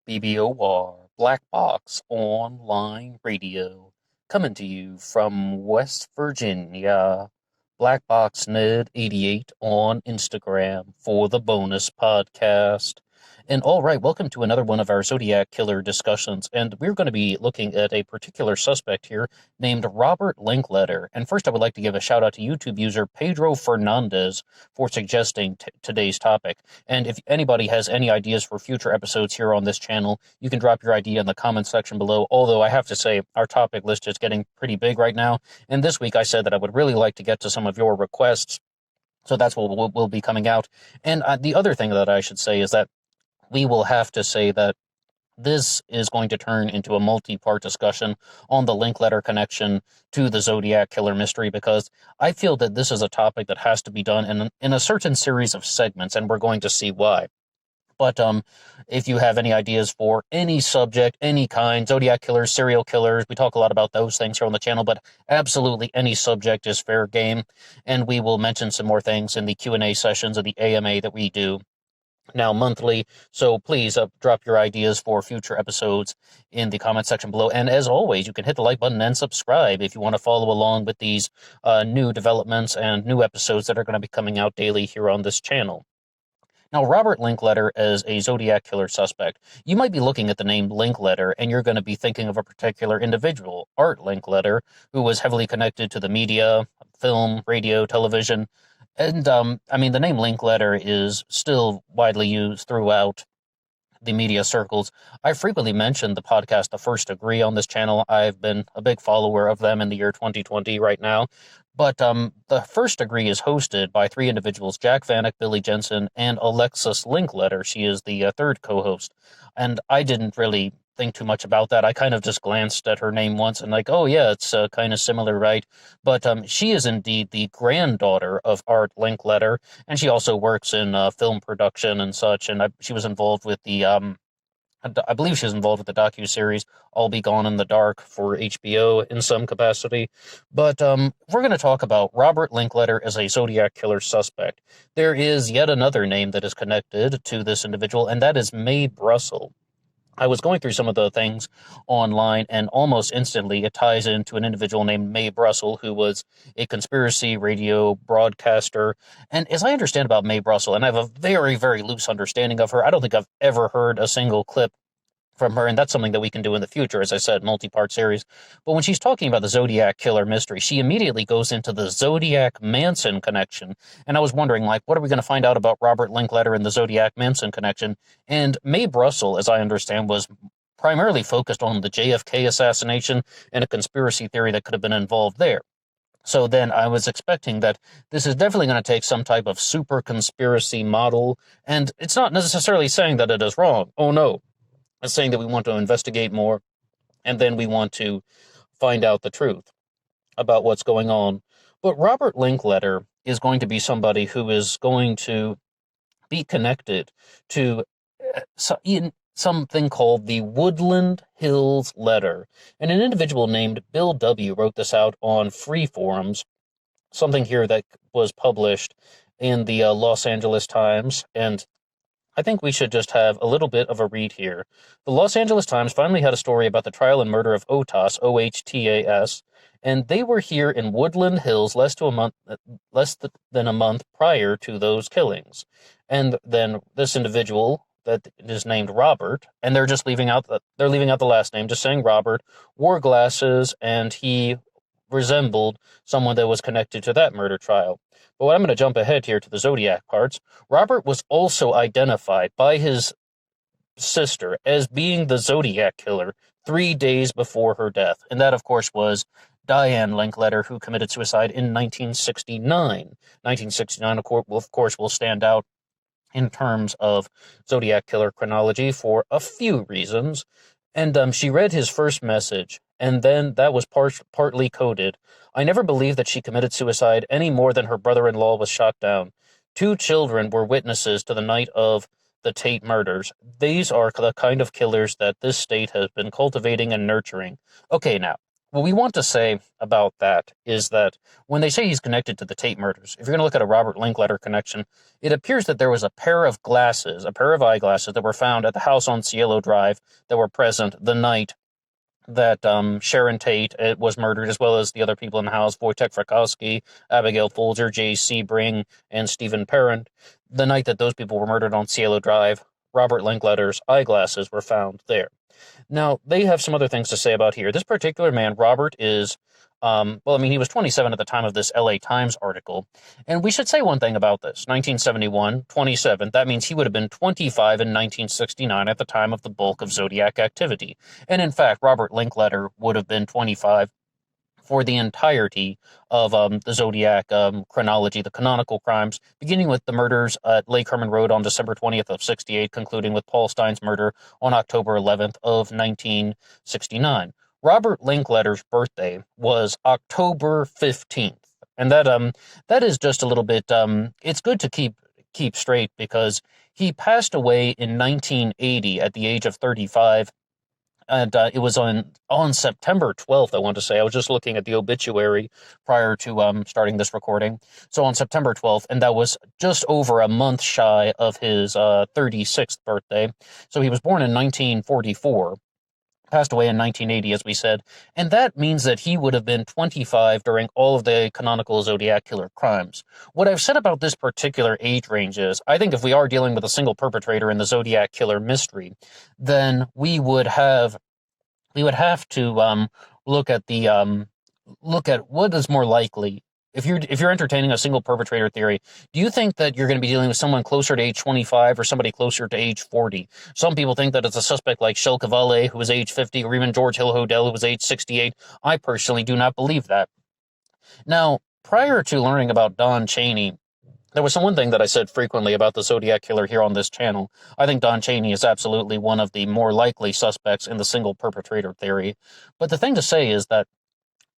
BBOR, Black Box Online Radio, coming to you from West Virginia. Black Box Ned 88 on Instagram for the bonus podcast. And all right, welcome to another one of our Zodiac killer discussions. And we're going to be looking at a particular suspect here named Robert Linkletter. And first, I would like to give a shout out to YouTube user Pedro Fernandez for suggesting today's topic. And if anybody has any ideas for future episodes here on this channel, you can drop your idea in the comment section below. Although I have to say, our topic list is getting pretty big right now. And this week I said that I would really like to get to some of your requests. So that's what will be coming out. And the other thing that I should say is that we will have to say that this is going to turn into a multi-part discussion on the Linkletter connection to the Zodiac killer mystery, because I feel that this is a topic that has to be done in a certain series of segments, and we're going to see why. But if you have any ideas for any subject, any kind, Zodiac killers, serial killers, we talk a lot about those things here on the channel, but absolutely any subject is fair game, and we will mention some more things in the Q&A sessions of the AMA that we do now monthly. So please drop your ideas for future episodes in the comment section below. And as always, you can hit the like button and subscribe if you want to follow along with these new developments and new episodes that are going to be coming out daily here on this channel. Now, Robert Linkletter as a Zodiac killer suspect. You might be looking at the name Linkletter and you're going to be thinking of a particular individual, Art Linkletter, who was heavily connected to the media, film, radio, television. And, I mean, the name Linkletter is still widely used throughout the media circles. I frequently mention the podcast The First Degree on this channel. I've been a big follower of them in the year 2020 right now. But The First Degree is hosted by three individuals, Jack Vanek, Billy Jensen, and Alexis Linkletter. She is the third co-host. And I didn't really think too much about that. I kind of just glanced at her name once and like, oh yeah, it's kind of similar, right? But she is indeed the granddaughter of Art Linkletter, and she also works in film production and such, and she was involved with the I believe she was involved with the docuseries I'll Be Gone in the Dark for HBO in some capacity. But we're going to talk about Robert Linkletter as a Zodiac killer suspect. There is yet another name that is connected to this individual, and that is Mae Brussel. I was going through some of the things online, and almost instantly it ties into an individual named Mae Brussel, who was a conspiracy radio broadcaster. And as I understand about Mae Brussel, and I have a very, very loose understanding of her, I don't think I've ever heard a single clip from her, and that's something that we can do in the future, as I said, multi-part series. But when she's talking about the Zodiac killer mystery, she immediately goes into the Zodiac Manson connection, and I was wondering, like, what are we going to find out about Robert Linkletter and the Zodiac Manson connection? And Mae Brussel, as I understand, was primarily focused on the JFK assassination and a conspiracy theory that could have been involved there. So then I was expecting that this is definitely going to take some type of super conspiracy model, and it's not necessarily saying that it is wrong. Oh no. It's saying that we want to investigate more, and then we want to find out the truth about what's going on. But Robert Linkletter is going to be somebody who is going to be connected to something called the Woodland Hills letter. And an individual named Bill W. wrote this out on free forums, something here that was published in the Los Angeles Times, and I think we should just have a little bit of a read here. The Los Angeles Times finally had a story about the trial and murder of Otas, O-H-T-A-S, and they were here in Woodland Hills less than a month prior to those killings. And then this individual that is named Robert, and they're leaving out the last name, just saying Robert, wore glasses, and he resembled someone that was connected to that murder trial. But I'm going to jump ahead here to the Zodiac parts. Robert was also identified by his sister as being the Zodiac killer 3 days before her death. And that, of course, was Diane Linkletter, who committed suicide in 1969. 1969, of course, will stand out in terms of Zodiac killer chronology for a few reasons. And she read his first message, and then that was partly coded. I never believed that she committed suicide any more than her brother-in-law was shot down. 2 children were witnesses to the night of the Tate murders. These are the kind of killers that this state has been cultivating and nurturing. Okay, now, what we want to say about that is that when they say he's connected to the Tate murders, if you're going to look at a Robert Linkletter connection, it appears that there was a pair of eyeglasses that were found at the house on Cielo Drive that were present the night that Sharon Tate was murdered, as well as the other people in the house, Wojtek Frykowski, Abigail Folger, Jay Sebring, and Stephen Parent. The night that those people were murdered on Cielo Drive, Robert Linkletter's eyeglasses were found there. Now, they have some other things to say about here. This particular man, Robert, is, he was 27 at the time of this LA Times article. And we should say one thing about this. 1971, 27, that means he would have been 25 in 1969 at the time of the bulk of Zodiac activity. And in fact, Robert Linkletter would have been 25 for the entirety of the Zodiac chronology, the canonical crimes, beginning with the murders at Lake Herman Road on December 20th of 68, concluding with Paul Stein's murder on October 11th of 1969. Robert Linkletter's birthday was October 15th, and that is just a little bit, it's good to keep straight because he passed away in 1980 at the age of 35. And it was on September 12th, I want to say. I was just looking at the obituary prior to starting this recording. So on September 12th, and that was just over a month shy of his 36th birthday. So he was born in 1944, passed away in 1980, as we said. And that means that he would have been 25 during all of the canonical Zodiac killer crimes. What I've said about this particular age range is, I think if we are dealing with a single perpetrator in the Zodiac killer mystery, then we would have to look at what is more likely. If you're entertaining a single perpetrator theory, do you think that you're going to be dealing with someone closer to age 25 or somebody closer to age 40? Some people think that it's a suspect like Shel Cavalle, who was age 50, or even George Hill Hodel, who was age 68. I personally do not believe that. Now, prior to learning about Don Chaney, there was one thing that I said frequently about the Zodiac killer here on this channel. I think Don Chaney is absolutely one of the more likely suspects in the single perpetrator theory. But the thing to say is that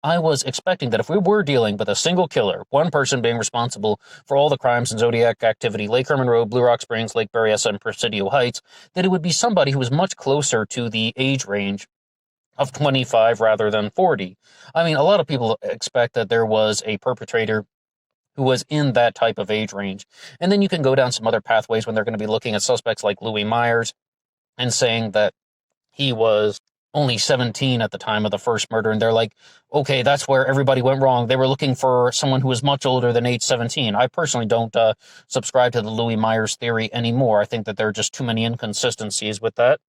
I was expecting that if we were dealing with a single killer, one person being responsible for all the crimes and Zodiac activity, Lake Herman Road, Blue Rock Springs, Lake Berryessa, and Presidio Heights, that it would be somebody who was much closer to the age range of 25 rather than 40. I mean, a lot of people expect that there was a perpetrator who was in that type of age range. And then you can go down some other pathways when they're going to be looking at suspects like Louis Myers and saying that he was only 17 at the time of the first murder, and they're like, okay, that's where everybody went wrong. They were looking for someone who was much older than age 17. I personally don't subscribe to the Louis Myers theory anymore. I think that there are just too many inconsistencies with that.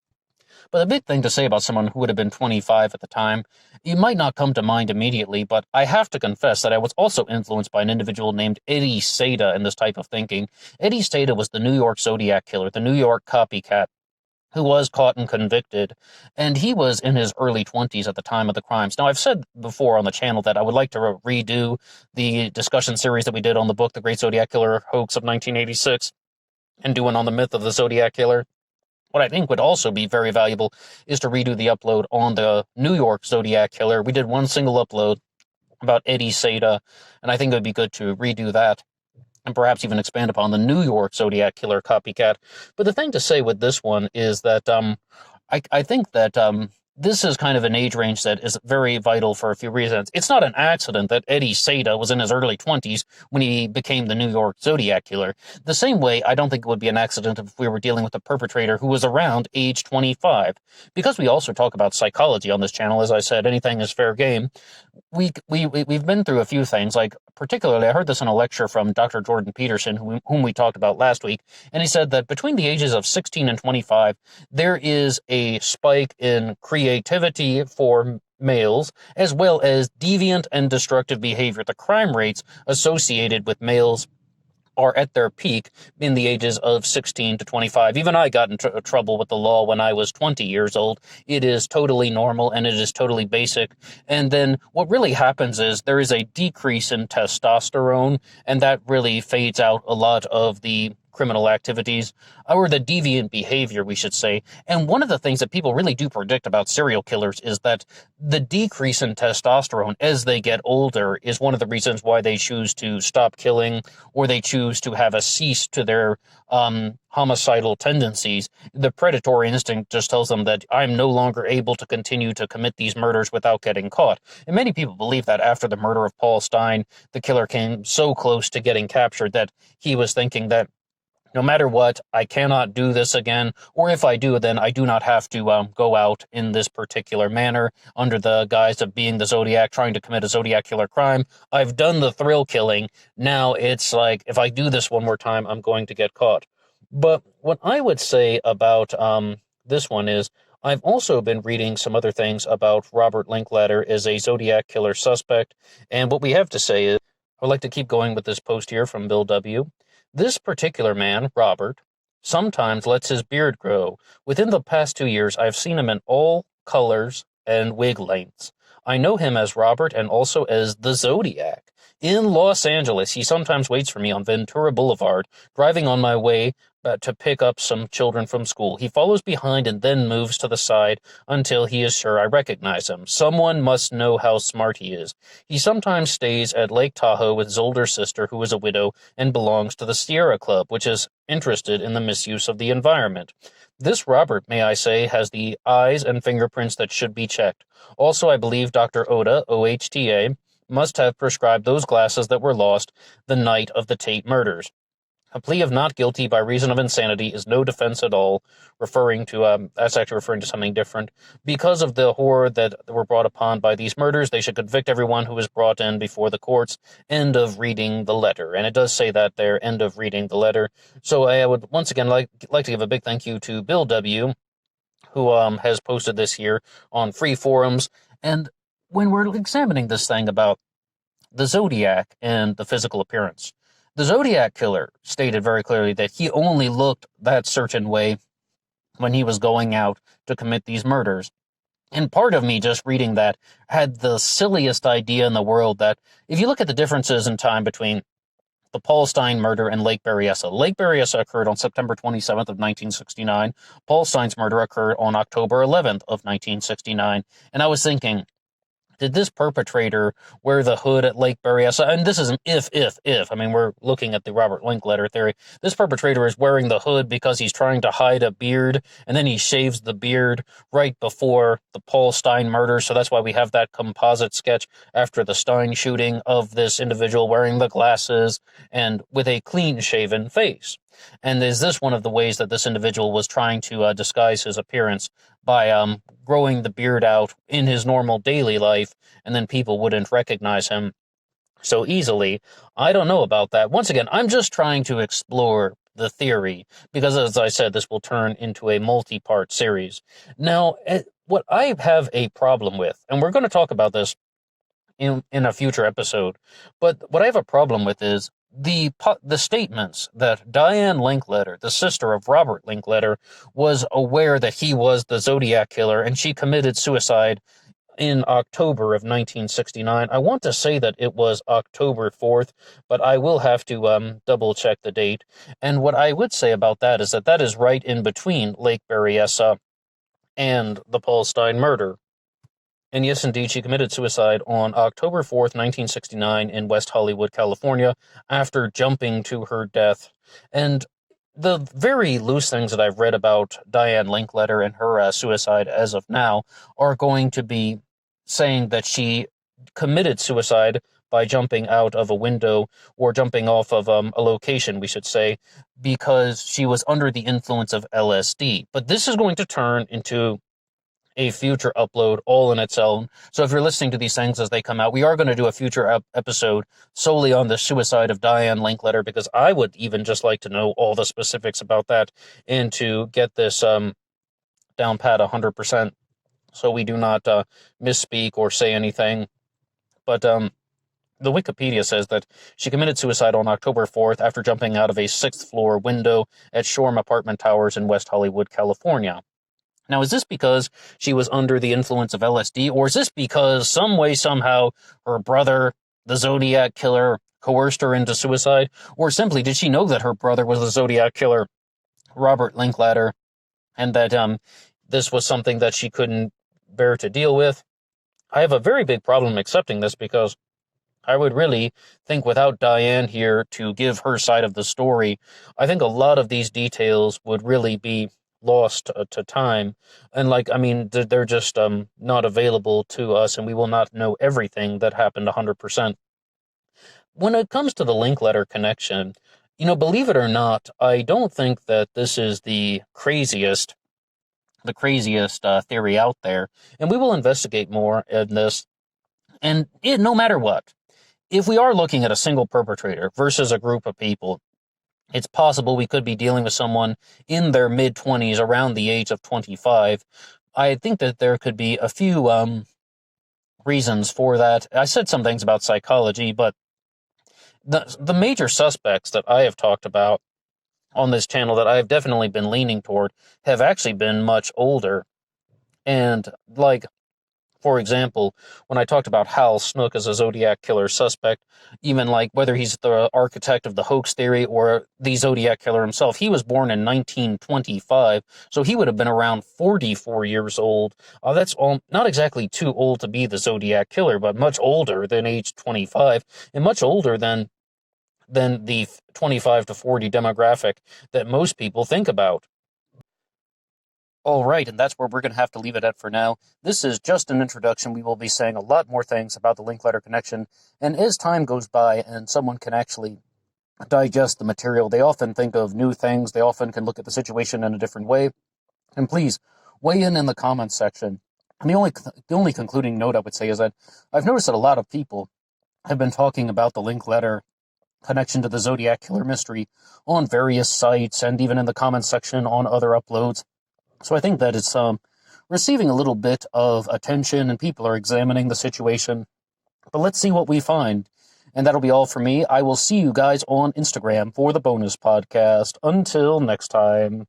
But the big thing to say about someone who would have been 25 at the time, you might not come to mind immediately, but I have to confess that I was also influenced by an individual named Eddie Seda in this type of thinking. Eddie Seda was the New York Zodiac killer, the New York copycat, who was caught and convicted, and he was in his early 20s at the time of the crimes. Now, I've said before on the channel that I would like to redo the discussion series that we did on the book, The Great Zodiac Killer Hoax of 1986, and do one on the myth of the Zodiac Killer. What I think would also be very valuable is to redo the upload on the New York Zodiac Killer. We did one single upload about Eddie Seda, and I think it would be good to redo that and perhaps even expand upon the New York Zodiac Killer copycat. But the thing to say with this one is that I think that this is kind of an age range that is very vital for a few reasons. It's not an accident that Eddie Seda was in his early 20s when he became the New York Zodiac Killer. The same way, I don't think it would be an accident if we were dealing with a perpetrator who was around age 25. Because we also talk about psychology on this channel, as I said, anything is fair game. We've been through a few things, like particularly I heard this in a lecture from Dr. Jordan Peterson, whom we talked about last week, and he said that between the ages of 16 and 25, there is a spike in creativity for males, as well as deviant and destructive behavior. The crime rates associated with males are at their peak in the ages of 16 to 25. Even I got in trouble with the law when I was 20 years old. It is totally normal and it is totally basic. And then what really happens is there is a decrease in testosterone, and that really fades out a lot of the criminal activities, or the deviant behavior, we should say. And one of the things that people really do predict about serial killers is that the decrease in testosterone as they get older is one of the reasons why they choose to stop killing, or they choose to have a cease to their homicidal tendencies. The predatory instinct just tells them that I'm no longer able to continue to commit these murders without getting caught. And many people believe that after the murder of Paul Stine, the killer came so close to getting captured that he was thinking that no matter what, I cannot do this again, or if I do, then I do not have to go out in this particular manner under the guise of being the Zodiac, trying to commit a Zodiac killer crime. I've done the thrill killing. Now it's like, if I do this one more time, I'm going to get caught. But what I would say about this one is, I've also been reading some other things about Robert Linkletter as a Zodiac killer suspect, and what we have to say is, I'd like to keep going with this post here from Bill W. This particular man, Robert, sometimes lets his beard grow. Within the past 2 years, I've seen him in all colors and wig lengths. I know him as Robert and also as the Zodiac. In Los Angeles, he sometimes waits for me on Ventura Boulevard, driving on my way to pick up some children from school. He follows behind and then moves to the side until he is sure I recognize him. Someone must know how smart he is. He sometimes stays at Lake Tahoe with his older sister, who is a widow and belongs to the Sierra Club, which is interested in the misuse of the environment. This Robert, may I say, has the eyes and fingerprints that should be checked. Also, I believe Dr. Oda, OHTA, must have prescribed those glasses that were lost the night of the Tate murders. A plea of not guilty by reason of insanity is no defense at all, that's actually referring to something different. Because of the horror that were brought upon by these murders, they should convict everyone who was brought in before the courts. End of reading the letter. And it does say that there, end of reading the letter. So I would once again like to give a big thank you to Bill W., who has posted this here on free forums. And when we're examining this thing about the Zodiac and the physical appearance, the Zodiac killer stated very clearly that he only looked that certain way when he was going out to commit these murders. And part of me just reading that had the silliest idea in the world that if you look at the differences in time between the Paul Stine murder and Lake Berryessa. Lake Berryessa occurred on September 27th of 1969. Paul Stine's murder occurred on October 11th of 1969. And I was thinking, did this perpetrator wear the hood at Lake Berryessa? And this is an if. I mean, we're looking at the Robert Linkletter theory. This perpetrator is wearing the hood because he's trying to hide a beard, and then he shaves the beard right before the Paul Stine murder. So that's why we have that composite sketch after the Stine shooting of this individual wearing the glasses and with a clean-shaven face. And is this one of the ways that this individual was trying to disguise his appearance by growing the beard out in his normal daily life, and then people wouldn't recognize him so easily? I don't know about that. Once again, I'm just trying to explore the theory, because as I said, this will turn into a multi-part series. Now, what I have a problem with, and we're going to talk about this in a future episode, but what I have a problem with is the statements that Diane Linkletter, the sister of Robert Linkletter, was aware that he was the Zodiac killer, and she committed suicide in October of 1969. I want to say that it was October 4th, but I will have to double check the date. And what I would say about that is that is right in between Lake Berryessa and the Paul Stine murder. And yes, indeed, she committed suicide on October 4th, 1969 in West Hollywood, California, after jumping to her death. And the very loose things that I've read about Diane Linkletter and her suicide as of now are going to be saying that she committed suicide by jumping out of a window, or jumping off of a location, we should say, because she was under the influence of LSD. But this is going to turn into a future upload all in its own. So if you're listening to these things as they come out, we are going to do a future episode solely on the suicide of Diane Linkletter, because I would even just like to know all the specifics about that and to get this down pat 100%, so we do not misspeak or say anything. But the Wikipedia says that she committed suicide on October 4th after jumping out of a 6th floor window at Shoreham Apartment Towers in West Hollywood, California. Now, is this because she was under the influence of LSD, or is this because some way, somehow, her brother, the Zodiac killer, coerced her into suicide? Or simply, did she know that her brother was the Zodiac killer, Robert Linkletter, and that this was something that she couldn't bear to deal with? I have a very big problem accepting this because I would really think without Diane here to give her side of the story, I think a lot of these details would really be lost to time. And they're just not available to us, and we will not know everything that happened 100%. When it comes to the Linkletter connection, believe it or not, I don't think that this is the craziest theory out there, and we will investigate more in this. And no matter what, if we are looking at a single perpetrator versus a group of people, it's possible we could be dealing with someone in their mid-20s, around the age of 25. I think that there could be a few reasons for that. I said some things about psychology, but the major suspects that I have talked about on this channel that I've definitely been leaning toward have actually been much older. And for example, when I talked about Hal Snook as a Zodiac killer suspect, even whether he's the architect of the hoax theory or the Zodiac killer himself, he was born in 1925, so he would have been around 44 years old. That's not exactly too old to be the Zodiac killer, but much older than age 25, and much older than the 25 to 40 demographic that most people think about. All right, and that's where we're going to have to leave it at for now. This is just an introduction. We will be saying a lot more things about the Linkletter connection, and as time goes by and someone can actually digest the material, they often think of new things. They often can look at the situation in a different way. And please, weigh in the comments section. And the only concluding note I would say is that I've noticed that a lot of people have been talking about the Linkletter connection to the Zodiac killer mystery on various sites and even in the comments section on other uploads. So I think that it's receiving a little bit of attention and people are examining the situation. But let's see what we find. And that'll be all for me. I will see you guys on Instagram for the bonus podcast. Until next time.